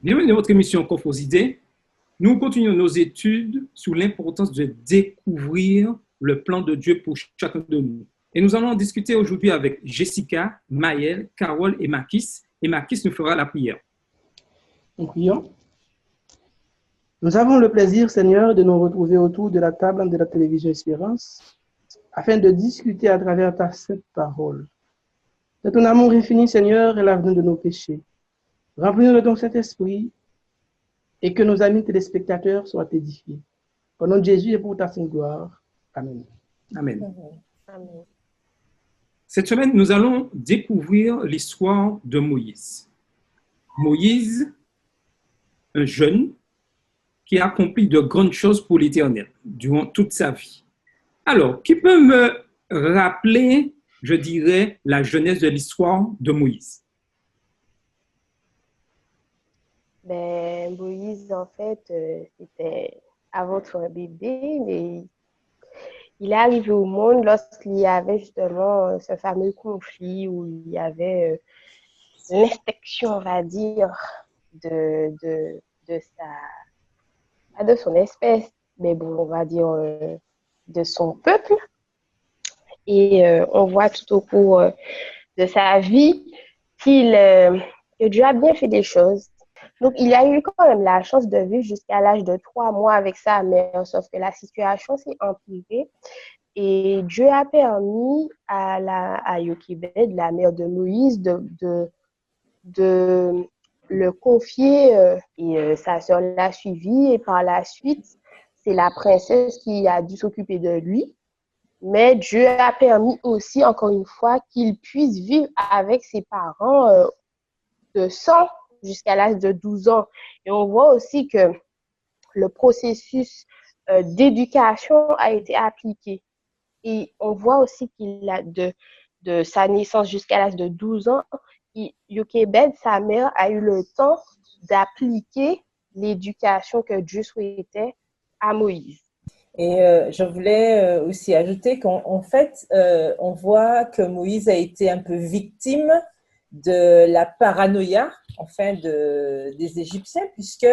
Bienvenue dans votre émission Coffre aux idées. Nous continuons nos études sur l'importance de découvrir le plan de Dieu pour chacun de nous. Et nous allons en discuter aujourd'hui avec Jessica, Maëlle, Carole et Makis. Et Makis nous fera la prière. Nous prions. Nous avons le plaisir, Seigneur, de nous retrouver autour de la table de la télévision Espérance afin de discuter à travers ta sainte parole. De ton amour infini, Seigneur, et l'avenir de nos péchés. Remplis-nous de ton Saint-Esprit et que nos amis téléspectateurs soient édifiés. Au nom de Jésus et pour ta sainte gloire. Amen. Amen. Cette semaine, nous allons découvrir l'histoire de Moïse. Moïse, un jeune qui a accompli de grandes choses pour l'Éternel durant toute sa vie. Alors, qui peut me rappeler, je dirais, la genèse de l'histoire de Moïse? Moïse, en fait, c'était avant de faire un bébé, mais il est arrivé au monde lorsqu'il y avait justement ce fameux conflit où il y avait une inspection, on va dire, de son espèce, mais bon, on va dire de son peuple. Et on voit tout au cours de sa vie que Dieu a bien fait des choses. Donc, il a eu quand même la chance de vivre jusqu'à l'âge de 3 mois avec sa mère, sauf que la situation s'est empirée. Et Dieu a permis à Jochebed, la mère de Moïse, de le confier et sa sœur l'a suivi. Et par la suite, c'est la princesse qui a dû s'occuper de lui. Mais Dieu a permis aussi, encore une fois, qu'il puisse vivre avec ses parents de sang jusqu'à l'âge de 12 ans. Et on voit aussi que le processus d'éducation a été appliqué. Et on voit aussi qu'il a de sa naissance jusqu'à l'âge de 12 ans, Jochebed, sa mère, a eu le temps d'appliquer l'éducation que Dieu souhaitait à Moïse. Et je voulais aussi ajouter qu'en fait, on voit que Moïse a été un peu victime de la paranoïa, enfin, des Égyptiens, puisque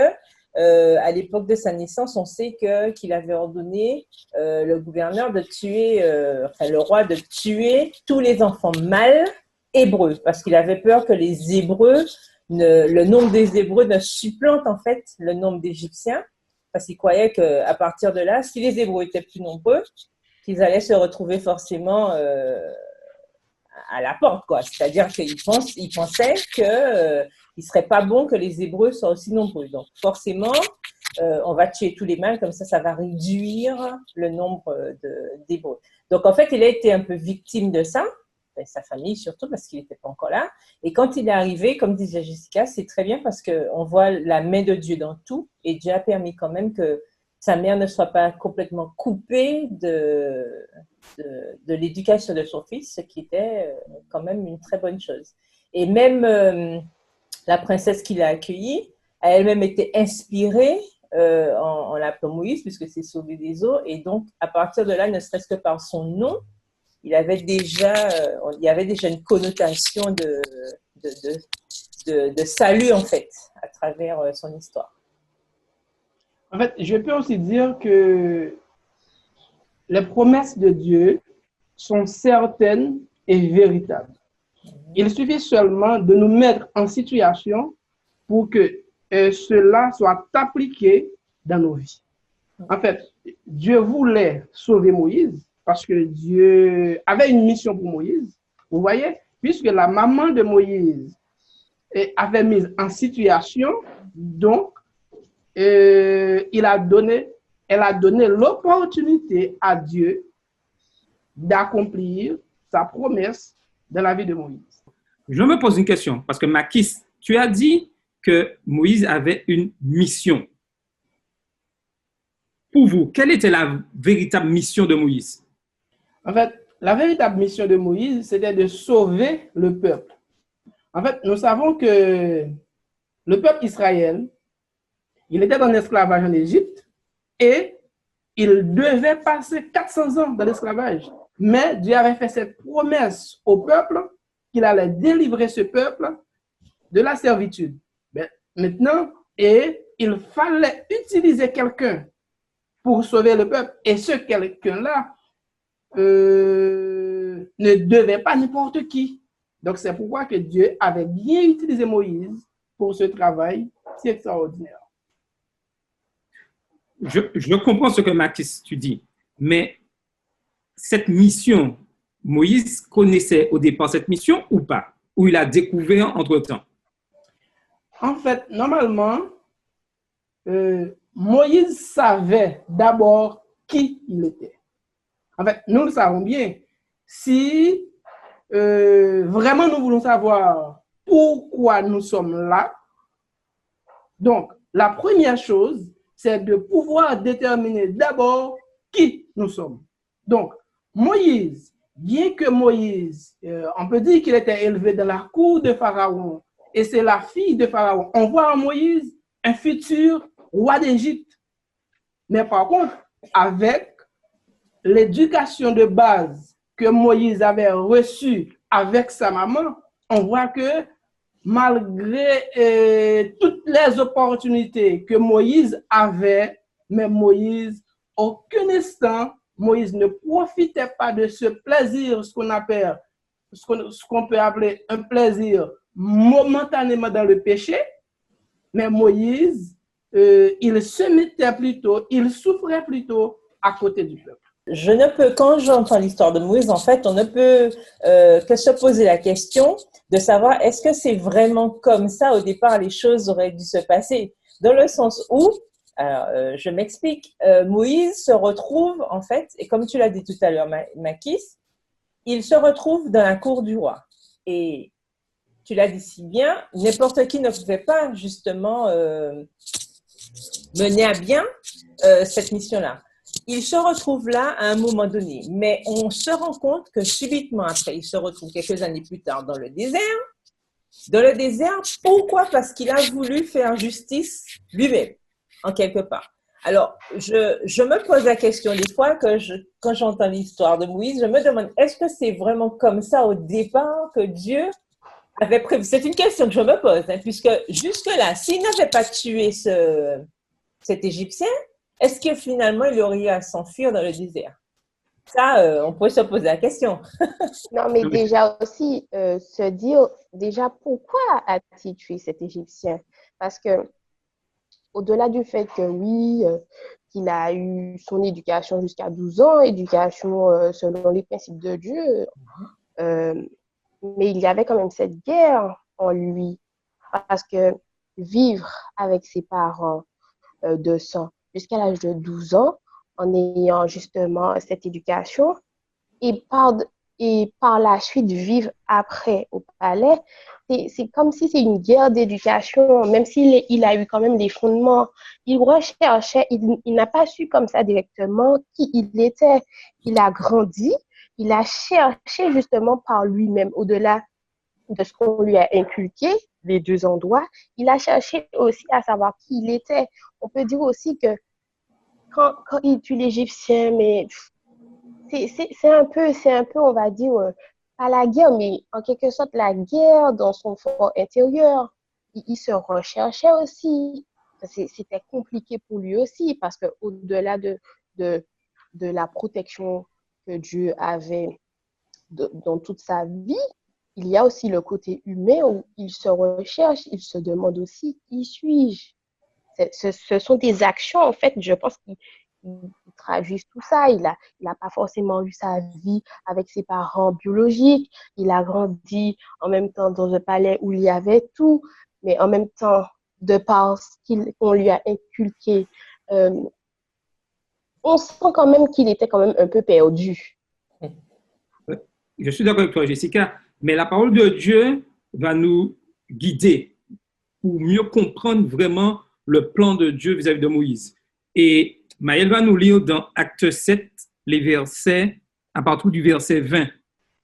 à l'époque de sa naissance, on sait qu'il avait ordonné le gouverneur de tuer, le roi de tuer tous les enfants mâles hébreux, parce qu'il avait peur que les Hébreux, le nombre des Hébreux ne supplante en fait le nombre d'Égyptiens, parce qu'il croyait qu'à partir de là, si les Hébreux étaient plus nombreux, qu'ils allaient se retrouver forcément à la porte, quoi. C'est-à-dire qu'il pensait qu'il ne serait pas bon que les Hébreux soient aussi nombreux. Donc, forcément, on va tuer tous les mâles, comme ça va réduire le nombre d'Hébreux. Donc, en fait, il a été un peu victime de ça, et sa famille surtout, parce qu'il n'était pas encore là. Et quand il est arrivé, comme disait Jessica, c'est très bien parce qu'on voit la main de Dieu dans tout, et Dieu a permis quand même que sa mère ne soit pas complètement coupée de l'éducation de son fils, ce qui était quand même une très bonne chose. Et même la princesse qui l'a accueilli a elle-même été inspirée en l'appelant Moïse, puisque c'est sauvé des eaux. Et donc, à partir de là, ne serait-ce que par son nom, il y avait déjà une connotation de salut, en fait, à travers son histoire. En fait, je peux aussi dire que les promesses de Dieu sont certaines et véritables. Il suffit seulement de nous mettre en situation pour que cela soit appliqué dans nos vies. En fait, Dieu voulait sauver Moïse parce que Dieu avait une mission pour Moïse. Vous voyez, puisque la maman de Moïse avait mis en situation, donc elle a donné l'opportunité à Dieu d'accomplir sa promesse dans la vie de Moïse. Je me pose une question, parce que Makis, tu as dit que Moïse avait une mission. Pour vous, quelle était la véritable mission de Moïse? En fait, la véritable mission de Moïse, c'était de sauver le peuple. En fait, nous savons que le peuple Israël, il était en esclavage en Égypte et il devait passer 400 ans dans l'esclavage. Mais Dieu avait fait cette promesse au peuple qu'il allait délivrer ce peuple de la servitude. Mais maintenant, et il fallait utiliser quelqu'un pour sauver le peuple. Et ce quelqu'un-là ne devait pas n'importe qui. Donc, c'est pourquoi que Dieu avait bien utilisé Moïse pour ce travail si extraordinaire. Je comprends ce que Mathis, tu dis, mais cette mission, Moïse connaissait au départ cette mission ou pas? Ou il a découvert entre-temps? En fait, normalement, Moïse savait d'abord qui il était. En fait, nous le savons bien. Si vraiment nous voulons savoir pourquoi nous sommes là, donc la première chose, c'est de pouvoir déterminer d'abord qui nous sommes. Donc, Moïse, bien que Moïse, on peut dire qu'il était élevé dans la cour de Pharaon, et c'est la fille de Pharaon. On voit en Moïse un futur roi d'Égypte. Mais par contre, avec l'éducation de base que Moïse avait reçue avec sa maman, on voit que malgré toutes les opportunités que Moïse avait, mais Moïse, aucun instant, Moïse ne profitait pas de ce plaisir, ce qu'on peut appeler un plaisir momentanément dans le péché, mais Moïse, il se mettait plutôt, il souffrait plutôt à côté du peuple. Quand j'entends l'histoire de Moïse, en fait, on ne peut que se poser la question de savoir est-ce que c'est vraiment comme ça au départ les choses auraient dû se passer, dans le sens où, alors, je m'explique, Moïse se retrouve en fait, et comme tu l'as dit tout à l'heure, Makis, il se retrouve dans la cour du roi. Et tu l'as dit si bien, n'importe qui ne pouvait pas justement mener à bien cette mission-là. Il se retrouve là à un moment donné, mais on se rend compte que subitement après, il se retrouve quelques années plus tard dans le désert. Dans le désert, pourquoi? Parce qu'il a voulu faire justice lui-même, en quelque part. Alors, je me pose la question des fois, quand j'entends l'histoire de Moïse, je me demande, est-ce que c'est vraiment comme ça au départ que Dieu avait prévu? C'est une question que je me pose, hein, puisque jusque-là, s'il n'avait pas tué cet Égyptien, est-ce que finalement, il aurait eu à s'enfuir dans le désert? Ça, on pourrait se poser la question. Non, mais déjà aussi, se dire, déjà, pourquoi a-t-il tué cet Égyptien? Parce que, au-delà du fait que oui, qu'il a eu son éducation jusqu'à 12 ans, éducation selon les principes de Dieu, mais il y avait quand même cette guerre en lui. Parce que vivre avec ses parents de sang jusqu'à l'âge de 12 ans, en ayant justement cette éducation, et par la suite vivre après au palais, c'est comme si c'est une guerre d'éducation, même s'il a eu quand même les fondements. Il recherchait, il n'a pas su comme ça directement qui il était. Il a grandi, il a cherché justement par lui-même, au-delà de ce qu'on lui a inculqué, les deux endroits, il a cherché aussi à savoir qui il était. On peut dire aussi que quand il tue l'Égyptien, mais c'est un peu, on va dire, pas la guerre, mais en quelque sorte la guerre dans son fort intérieur. Il se recherchait aussi. C'était compliqué pour lui aussi, parce qu'au-delà de la protection que Dieu avait dans toute sa vie, il y a aussi le côté humain où il se recherche, il se demande aussi qui suis-je. Ce sont des actions, en fait, je pense qu'ils traduisent tout ça. Il a pas forcément eu sa vie avec ses parents biologiques. Il a grandi en même temps dans un palais où il y avait tout, mais en même temps, de par ce qu'on lui a inculqué, on sent quand même qu'il était quand même un peu perdu. Je suis d'accord avec toi, Jessica, mais la parole de Dieu va nous guider pour mieux comprendre vraiment le plan de Dieu vis-à-vis de Moïse. Et Maëlle va nous lire dans Acte 7, les versets, à partir du verset 20.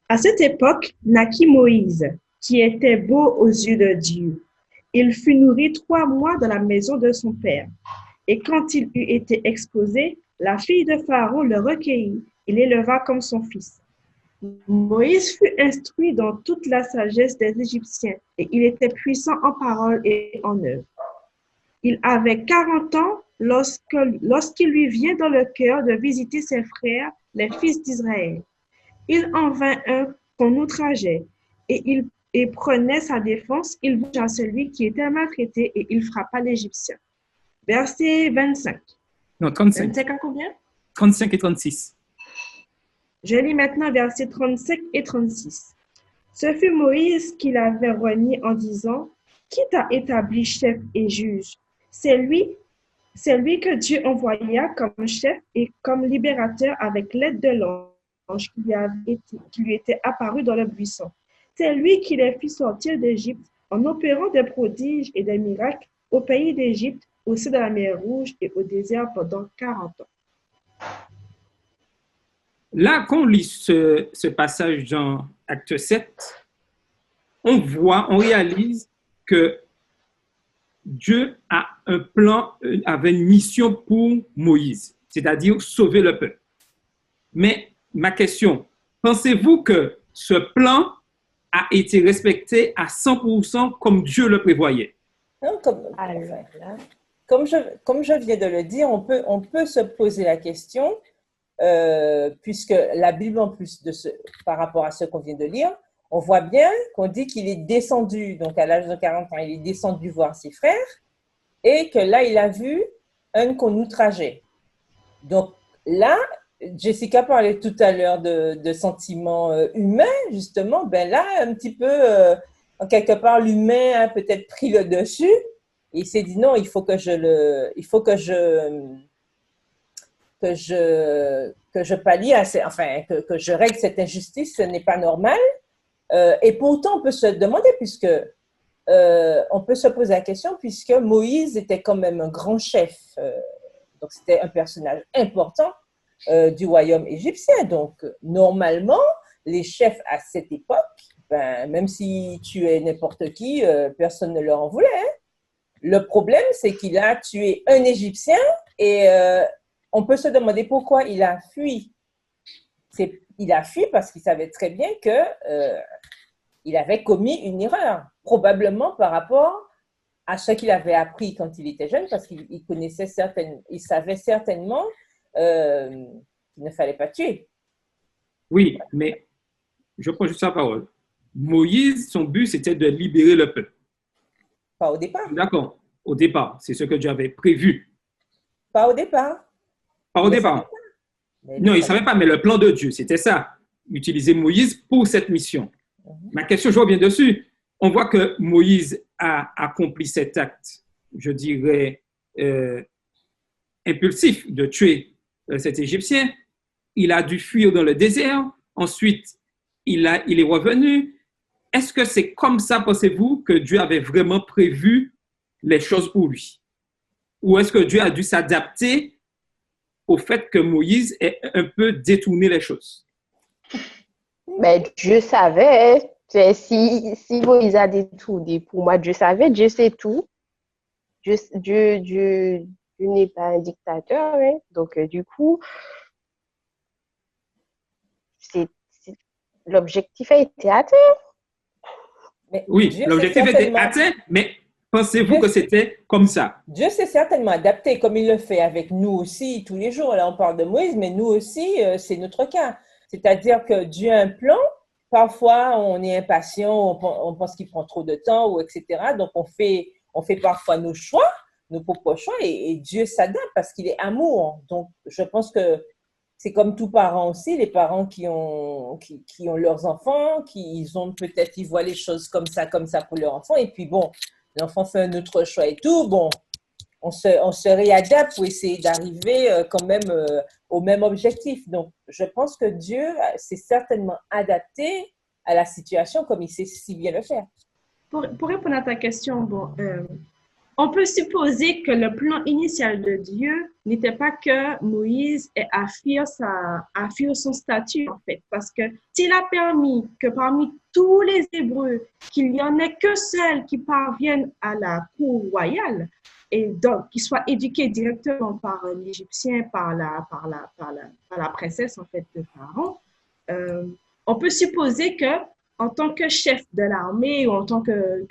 À cette époque naquit Moïse, qui était beau aux yeux de Dieu. Il fut nourri 3 mois dans la maison de son père. Et quand il eut été exposé, la fille de Pharaon le recueillit et l'éleva comme son fils. Moïse fut instruit dans toute la sagesse des Égyptiens, et il était puissant en parole et en œuvre. Il avait 40 ans lorsqu'il lui vient dans le cœur de visiter ses frères, les fils d'Israël. Il en vint un qu'on outrageait, et prenait sa défense, il vengea celui qui était maltraité, et il frappa l'Égyptien. Verset 25. Non, 35. 25 à combien? 35 et 36. Je lis maintenant versets 35 et 36. Ce fut Moïse qui l'avait renié en disant, qui t'a établi chef et juge? C'est lui que Dieu envoya comme chef et comme libérateur avec l'aide de l'ange qui lui était apparu dans le buisson. C'est lui qui les fit sortir d'Égypte en opérant des prodiges et des miracles au pays d'Égypte, au sein de la mer Rouge et au désert pendant 40 ans. Là, quand on lit ce passage dans Acte 7, on réalise que Dieu a un plan, avait une mission pour Moïse, c'est-à-dire sauver le peuple. Mais ma question, pensez-vous que ce plan a été respecté à 100% comme Dieu le prévoyait? Non, comme je viens de le dire, on peut se poser la question, puisque la Bible, en plus par rapport à ce qu'on vient de lire, on voit bien qu'on dit qu'il est descendu, donc à l'âge de 40 ans, il est descendu voir ses frères, et que là, il a vu un qu'on outrageait. Donc là, Jessica parlait tout à l'heure de sentiments humains, justement. Ben là, un petit peu, en quelque part, l'humain a peut-être pris le dessus, et il s'est dit non, il faut que je pallie que je règle cette injustice, ce n'est pas normal. Et pourtant, on peut se demander, on peut se poser la question, puisque Moïse était quand même un grand chef, donc c'était un personnage important du royaume égyptien. Donc, normalement, les chefs à cette époque, même si tu es n'importe qui, personne ne leur en voulait. Hein. Le problème, c'est qu'il a tué un Égyptien et on peut se demander pourquoi il a fui. Il a fui parce qu'il savait très bien qu'il avait commis une erreur, probablement par rapport à ce qu'il avait appris quand il était jeune, parce qu'il savait certainement qu'il ne fallait pas tuer. Oui, mais je prends juste la parole. Moïse, son but, c'était de libérer le peuple. Pas au départ. D'accord, au départ, c'est ce que Dieu avait prévu. Pas au départ. Pas au départ. Non, il ne savait pas, mais le plan de Dieu, c'était ça. Utiliser Moïse pour cette mission. Ma question, je reviens dessus. On voit que Moïse a accompli cet acte, je dirais, impulsif de tuer cet Égyptien. Il a dû fuir dans le désert. Ensuite, il est revenu. Est-ce que c'est comme ça, pensez-vous, que Dieu avait vraiment prévu les choses pour lui? Ou est-ce que Dieu a dû s'adapter au fait que Moïse ait un peu détourné les choses? Mais Dieu savait. Si Moïse a détourné, pour moi, Dieu savait, Dieu sait tout. Dieu n'est pas un dictateur, hein. Donc, du coup, l'objectif a été atteint. Mais oui, Dieu l'objectif était atteint, mais pensez-vous que c'était comme ça? Dieu s'est certainement adapté, comme il le fait avec nous aussi tous les jours. Là, on parle de Moïse, mais nous aussi, c'est notre cas. C'est-à-dire que Dieu a un plan. Parfois, on est impatient, on pense qu'il prend trop de temps, ou etc. Donc, on fait parfois nos choix, nos propres choix, et Dieu s'adapte parce qu'il est amour. Donc, je pense que c'est comme tous parents aussi, les parents qui ont leurs enfants, ils voient les choses comme ça pour leur enfant, et puis bon, l'enfant fait un autre choix et tout, bon, on se réadapte pour essayer d'arriver quand même au même objectif. Donc, je pense que Dieu s'est certainement adapté à la situation comme il sait si bien le faire. Pour répondre à ta question, on peut supposer que le plan initial de Dieu n'était pas que Moïse ait à fuir son statut, en fait. Parce que s'il a permis que parmi tous les Hébreux, qu'il n'y en ait que seuls qui parviennent à la cour royale, et donc qu'ils soient éduqués directement par l'Égyptien, par la princesse, en fait, de Pharaon, on peut supposer que en tant que chef de l'armée ou en tant que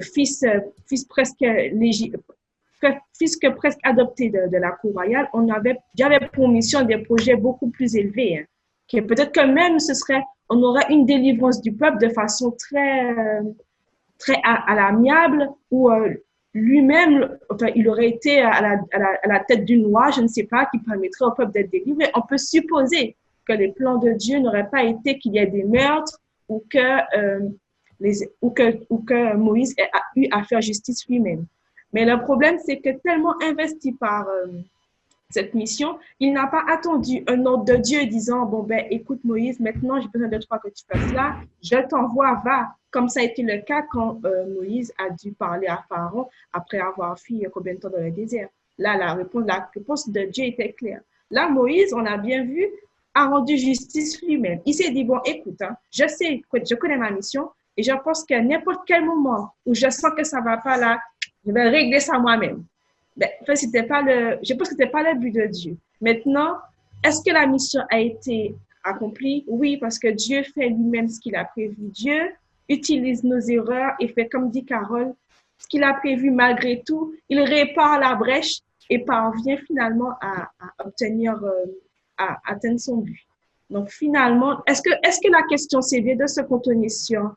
fils presque fils que presque adopté de la cour royale, j'avais pour mission des projets beaucoup plus élevés. Hein, que peut-être que même on aurait une délivrance du peuple de façon très à l'amiable, où lui-même, enfin, il aurait été à la tête d'une loi, je ne sais pas, qui permettrait au peuple d'être délivré. On peut supposer que les plans de Dieu n'auraient pas été qu'il y ait des meurtres ou que Moïse a eu à faire justice lui-même. Mais le problème, c'est que tellement investi par cette mission, il n'a pas attendu un ordre de Dieu disant, bon, ben, écoute Moïse, maintenant j'ai besoin de toi que tu fasses là, je t'envoie, va. Comme ça a été le cas quand Moïse a dû parler à Pharaon après avoir fui combien de temps dans le désert. Là, la réponse de Dieu était claire. Là, Moïse, on a bien vu, a rendu justice lui-même. Il s'est dit, bon, écoute, hein, je connais ma mission et je pense qu'à n'importe quel moment où je sens que ça ne va pas là, je vais régler ça moi-même. Ben, en fait, je pense que ce n'était pas le but de Dieu. Maintenant, est-ce que la mission a été accomplie? Oui, parce que Dieu fait lui-même ce qu'il a prévu. Dieu utilise nos erreurs et fait, comme dit Carole, ce qu'il a prévu malgré tout. Il répare la brèche et parvient finalement à atteindre son but. Donc, finalement, est-ce que la question, c'est bien de se contenir sur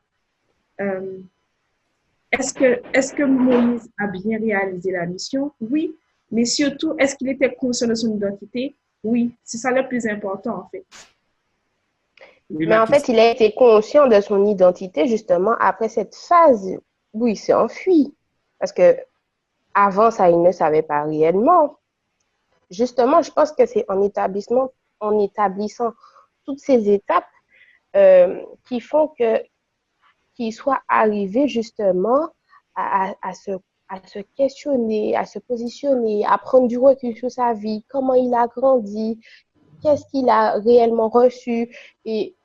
est-ce que Moïse a bien réalisé la mission? Oui. Mais surtout, est-ce qu'il était conscient de son identité? Oui. C'est ça le plus important, en fait. Mais en fait, il a été conscient de son identité, justement, après cette phase où il s'est enfui. Parce que avant ça, il ne savait pas réellement. Justement, je pense que c'est en établissant toutes ces étapes qui font qu'il soit arrivé justement à se questionner, à se positionner, à prendre du recul sur sa vie, comment il a grandi, qu'est-ce qu'il a réellement reçu et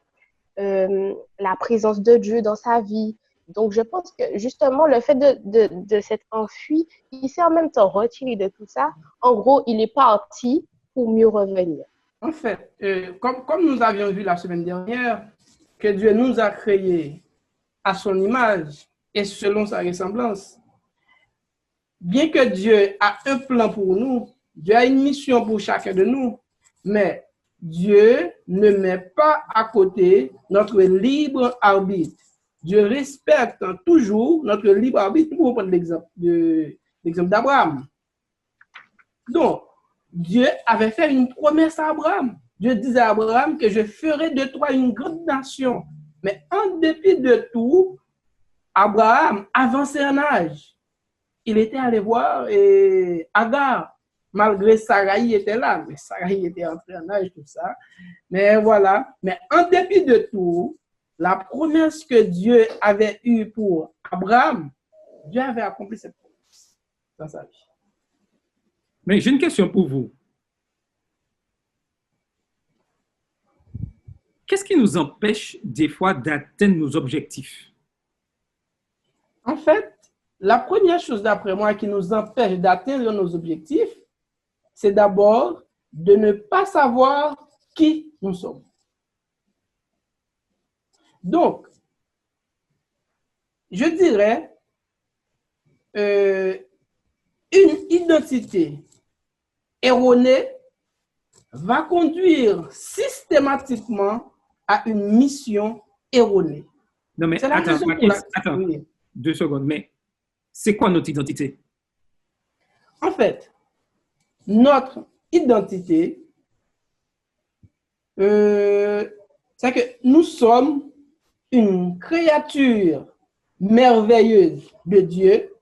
la présence de Dieu dans sa vie. Donc, je pense que justement, le fait de s'être enfui, il s'est en même temps retiré de tout ça. En gros, il est parti pour mieux revenir. En fait, comme nous avions vu la semaine dernière, que Dieu nous a créés à son image et selon sa ressemblance. Bien que Dieu a un plan pour nous, Dieu a une mission pour chacun de nous, mais Dieu ne met pas à côté notre libre arbitre. Dieu respecte toujours notre libre arbitre. Pour prendre l'exemple d'Abraham. Donc, Dieu avait fait une promesse à Abraham. Dieu disait à Abraham que je ferai de toi une grande nation. Mais en dépit de tout, Abraham avançait en âge. Il était allé voir Agar, malgré Sarai était là, mais Sarai était entrée en âge, tout ça. Mais voilà, mais en dépit de tout, la promesse que Dieu avait eue pour Abraham, Dieu avait accompli cette promesse dans sa vie. Mais j'ai une question pour vous. Qu'est-ce qui nous empêche des fois d'atteindre nos objectifs? En fait, la première chose d'après moi qui nous empêche d'atteindre nos objectifs, c'est d'abord de ne pas savoir qui nous sommes. Donc, je dirais, une identité erronée va conduire systématiquement à une mission erronée. Non, mais attends, oui. 2 secondes. Mais c'est quoi notre identité? En fait, notre identité, c'est que nous sommes une créature merveilleuse de Dieu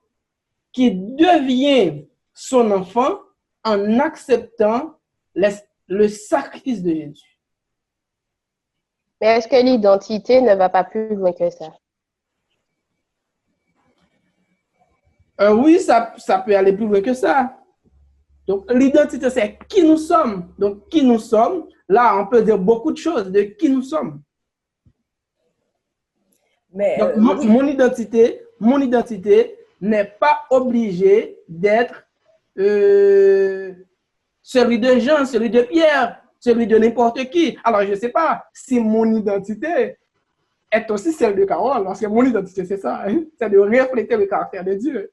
qui devient son enfant en acceptant le sacrifice de Jésus. Mais est-ce que l'identité ne va pas plus loin que ça? Oui, ça peut aller plus loin que ça. Donc, l'identité, c'est qui nous sommes. Donc, qui nous sommes, là, on peut dire beaucoup de choses de qui nous sommes. Mais, donc, mon identité n'est pas obligée d'être celui de Jean, celui de Pierre, celui de n'importe qui. Alors, je ne sais pas si mon identité est aussi celle de Carole, parce que mon identité, c'est ça, hein, c'est de refléter le caractère de Dieu.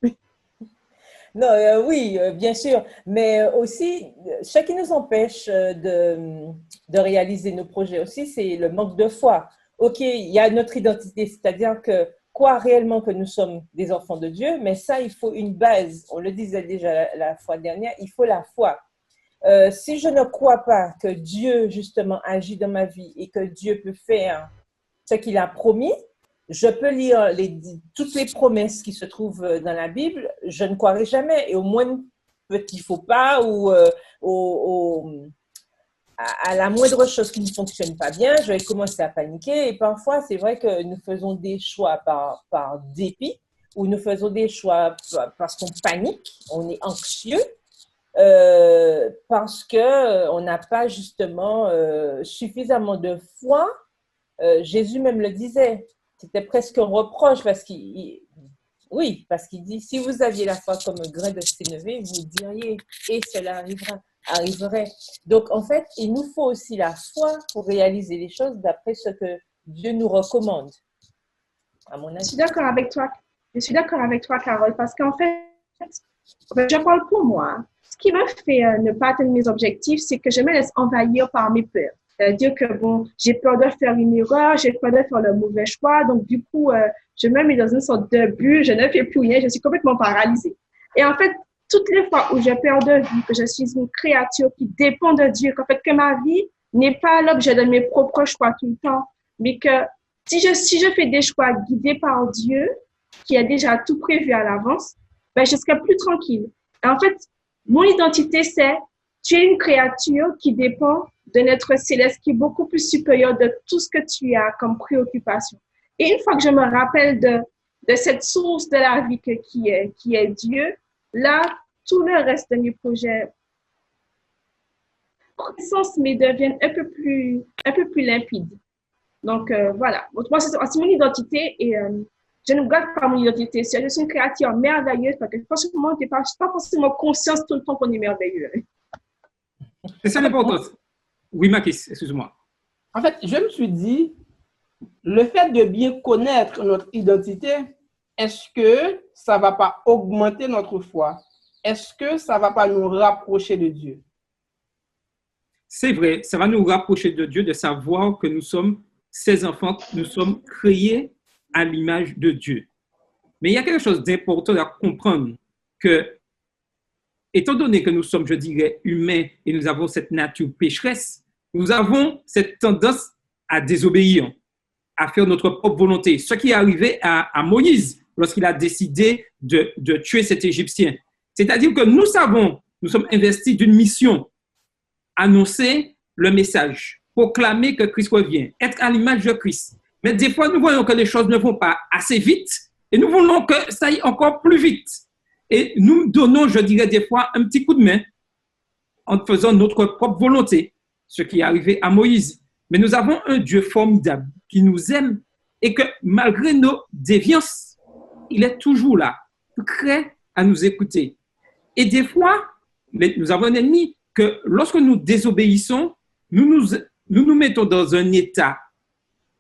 Non, oui, bien sûr, mais aussi, ce qui nous empêche de réaliser nos projets aussi, c'est le manque de foi. OK, il y a notre identité, c'est-à-dire que quoi réellement que nous sommes des enfants de Dieu, mais ça, il faut une base. On le disait déjà la fois dernière, il faut la foi. Si je ne crois pas que Dieu, justement, agit dans ma vie et que Dieu peut faire ce qu'il a promis, je peux lire toutes les promesses qui se trouvent dans la Bible, je ne croirai jamais. Et au moins, petit faux pas ou à la moindre chose qui ne fonctionne pas bien, je vais commencer à paniquer. Et parfois, c'est vrai que nous faisons des choix par dépit ou nous faisons des choix parce qu'on panique, on est anxieux. Parce qu'on n'a pas justement suffisamment de foi. Jésus même le disait, c'était presque un reproche parce parce qu'il dit, si vous aviez la foi comme un grain de sénévé, vous diriez, et cela arriverait. Donc, en fait, il nous faut aussi la foi pour réaliser les choses d'après ce que Dieu nous recommande, à mon avis. Je suis d'accord avec toi. Je suis d'accord avec toi, Carole, parce qu'en fait, je parle pour moi. Ce qui me fait ne pas atteindre mes objectifs, c'est que je me laisse envahir par mes peurs. C'est-à-dire que, bon, j'ai peur de faire une erreur, j'ai peur de faire le mauvais choix. Donc, du coup, je me mets dans une sorte de bulle, je ne fais plus rien, je suis complètement paralysée. Et en fait, toutes les fois où je perds de vue, que je suis une créature qui dépend de Dieu, qu'en fait, que ma vie n'est pas l'objet de mes propres choix tout le temps, mais que si je fais des choix guidés par Dieu, qui a déjà tout prévu à l'avance, ben, je serai plus tranquille. Et en fait, mon identité, c'est tu es une créature qui dépend d'un être céleste qui est beaucoup plus supérieur de tout ce que tu as comme préoccupation. Et une fois que je me rappelle de cette source de la vie qui est Dieu, là, tout le reste de mes projets sens mais deviennent un peu plus limpides. Donc, voilà. Moi, c'est mon identité et je ne garde pas mon identité. Je suis une créature merveilleuse parce que franchement, je n'ai pas forcément conscience tout le temps qu'on est merveilleux. C'est ça l'important. Oui, Makis, excuse-moi. En fait, je me suis dit, le fait de bien connaître notre identité, est-ce que ça ne va pas augmenter notre foi? Est-ce que ça ne va pas nous rapprocher de Dieu? C'est vrai, ça va nous rapprocher de Dieu, de savoir que nous sommes ses enfants, nous sommes créés à l'image de Dieu. Mais il y a quelque chose d'important à comprendre que, étant donné que nous sommes, je dirais, humains et nous avons cette nature pécheresse, nous avons cette tendance à désobéir, à faire notre propre volonté. Ce qui est arrivé à Moïse lorsqu'il a décidé de tuer cet Égyptien. C'est-à-dire que nous savons, nous sommes investis d'une mission, annoncer le message, proclamer que Christ revient, être à l'image de Christ. Mais des fois, nous voyons que les choses ne vont pas assez vite et nous voulons que ça aille encore plus vite. Et nous donnons, je dirais, des fois, un petit coup de main en faisant notre propre volonté, ce qui est arrivé à Moïse. Mais nous avons un Dieu formidable qui nous aime et que malgré nos déviances, il est toujours là, prêt à nous écouter. Et des fois, nous avons un ennemi que lorsque nous désobéissons, nous nous mettons dans un état,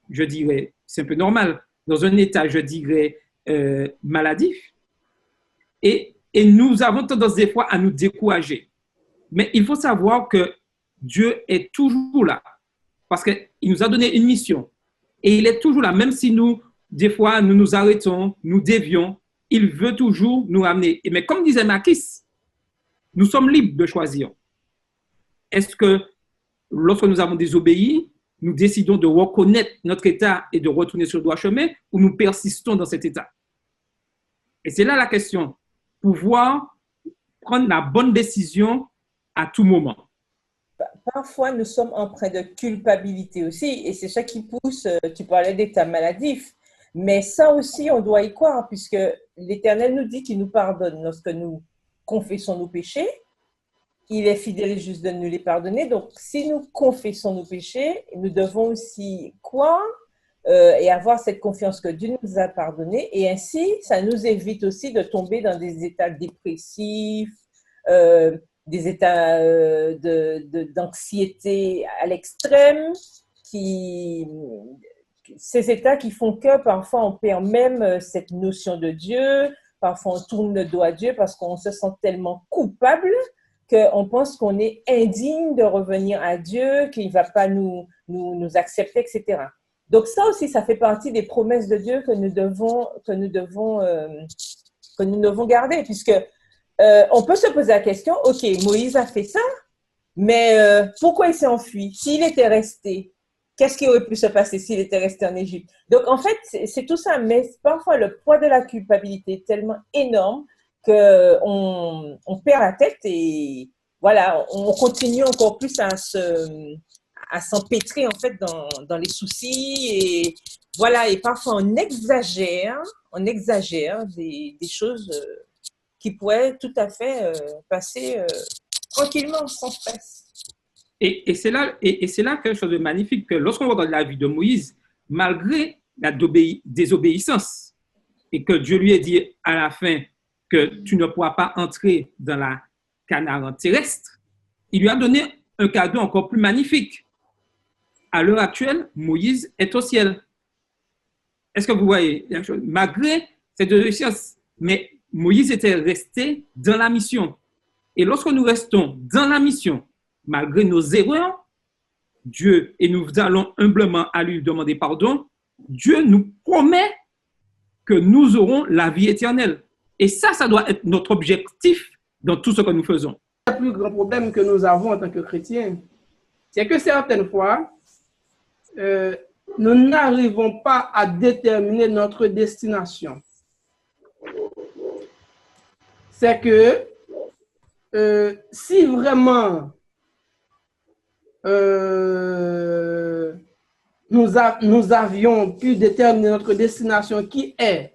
je dirais, c'est un peu normal, dans un état, je dirais, maladif. Et nous avons tendance des fois à nous décourager. Mais il faut savoir que Dieu est toujours là parce qu'il nous a donné une mission. Et il est toujours là, même si nous, des fois, nous nous arrêtons, nous dévions, il veut toujours nous ramener. Mais comme disait Makis, nous sommes libres de choisir. Est-ce que lorsque nous avons désobéi, nous décidons de reconnaître notre état et de retourner sur le droit chemin ou nous persistons dans cet état? Et c'est là la question. Pouvoir prendre la bonne décision à tout moment. Parfois, nous sommes empreints de culpabilité aussi, et c'est ça qui pousse, tu parlais d'état maladif, mais ça aussi, on doit y croire, puisque l'Éternel nous dit qu'il nous pardonne lorsque nous confessons nos péchés. Il est fidèle et juste de nous les pardonner. Donc, si nous confessons nos péchés, nous devons aussi croire et avoir cette confiance que Dieu nous a pardonné. Et ainsi, ça nous évite aussi de tomber dans des états dépressifs, des états d'anxiété à l'extrême qui ces états qui font que parfois on perd même cette notion de Dieu, parfois on tourne le dos à Dieu parce qu'on se sent tellement coupable qu'on pense qu'on est indigne de revenir à Dieu, qu'il ne va pas nous accepter, etc. Donc ça aussi, ça fait partie des promesses de Dieu que nous devons garder, puisque on peut se poser la question, ok, Moïse a fait ça, mais pourquoi il s'est enfui? S'il était resté, qu'est-ce qui aurait pu se passer s'il était resté en Égypte? Donc en fait, c'est tout ça, mais parfois le poids de la culpabilité est tellement énorme qu'on perd la tête et voilà, on continue encore plus à s'empêtrer en fait dans les soucis et voilà, et parfois on exagère des choses qui pourraient tout à fait passer tranquillement, sans stress. Et c'est là quelque chose de magnifique que lorsqu'on regarde la vie de Moïse, malgré la désobéissance, et que Dieu lui a dit à la fin que tu ne pourras pas entrer dans la Canaan terrestre, il lui a donné un cadeau encore plus magnifique. À l'heure actuelle, Moïse est au ciel. Est-ce que vous voyez? Malgré cette désobéissance, mais Moïse était resté dans la mission. Et lorsque nous restons dans la mission, malgré nos erreurs, Dieu, et nous allons humblement à lui demander pardon, Dieu nous promet que nous aurons la vie éternelle. Et ça doit être notre objectif dans tout ce que nous faisons. Le plus grand problème que nous avons en tant que chrétiens, c'est que certaines fois, nous n'arrivons pas à déterminer notre destination. C'est que si vraiment nous avions pu déterminer notre destination qui est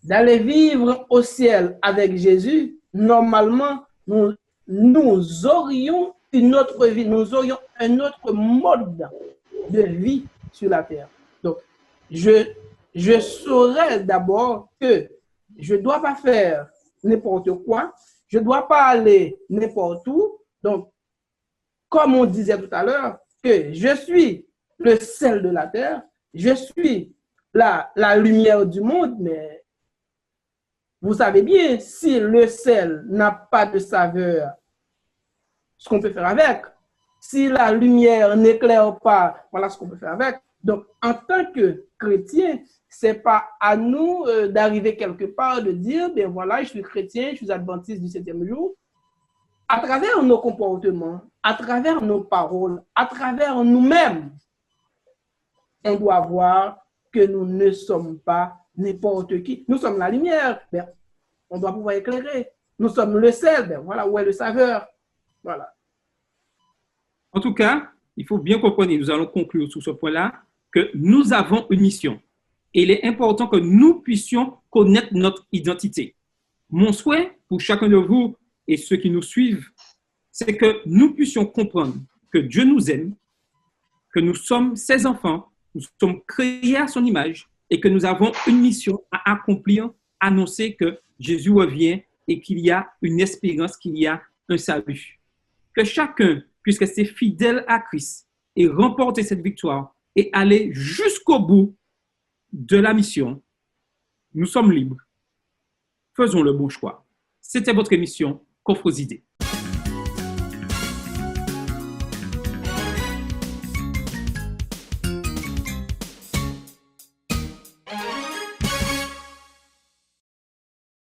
d'aller vivre au ciel avec Jésus, normalement, nous aurions une autre vie, nous aurions un autre mode de vie sur la terre. Donc, je saurais d'abord que je ne dois pas faire n'importe quoi, je ne dois pas aller n'importe où. Donc, comme on disait tout à l'heure, que je suis le sel de la terre, je suis la lumière du monde, mais vous savez bien, si le sel n'a pas de saveur, ce qu'on peut faire avec. Si la lumière n'éclaire pas, voilà ce qu'on peut faire avec. Donc, en tant que chrétien, ce n'est pas à nous d'arriver quelque part, de dire, ben voilà, je suis chrétien, je suis adventiste du 7e jour. À travers nos comportements, à travers nos paroles, à travers nous-mêmes, on doit voir que nous ne sommes pas n'importe qui. Nous sommes la lumière, ben, on doit pouvoir éclairer. Nous sommes le sel, ben, voilà où est le saveur. Voilà. En tout cas, il faut bien comprendre, et nous allons conclure sur ce point-là, que nous avons une mission. Et il est important que nous puissions connaître notre identité. Mon souhait pour chacun de vous et ceux qui nous suivent, c'est que nous puissions comprendre que Dieu nous aime, que nous sommes ses enfants, nous sommes créés à son image et que nous avons une mission à accomplir, annoncer que Jésus revient et qu'il y a une espérance, qu'il y a un salut. Que chacun puisse rester fidèle à Christ et remporter cette victoire et aller jusqu'au bout de la mission. Nous sommes libres. Faisons le bon choix. C'était votre émission Coffres idées.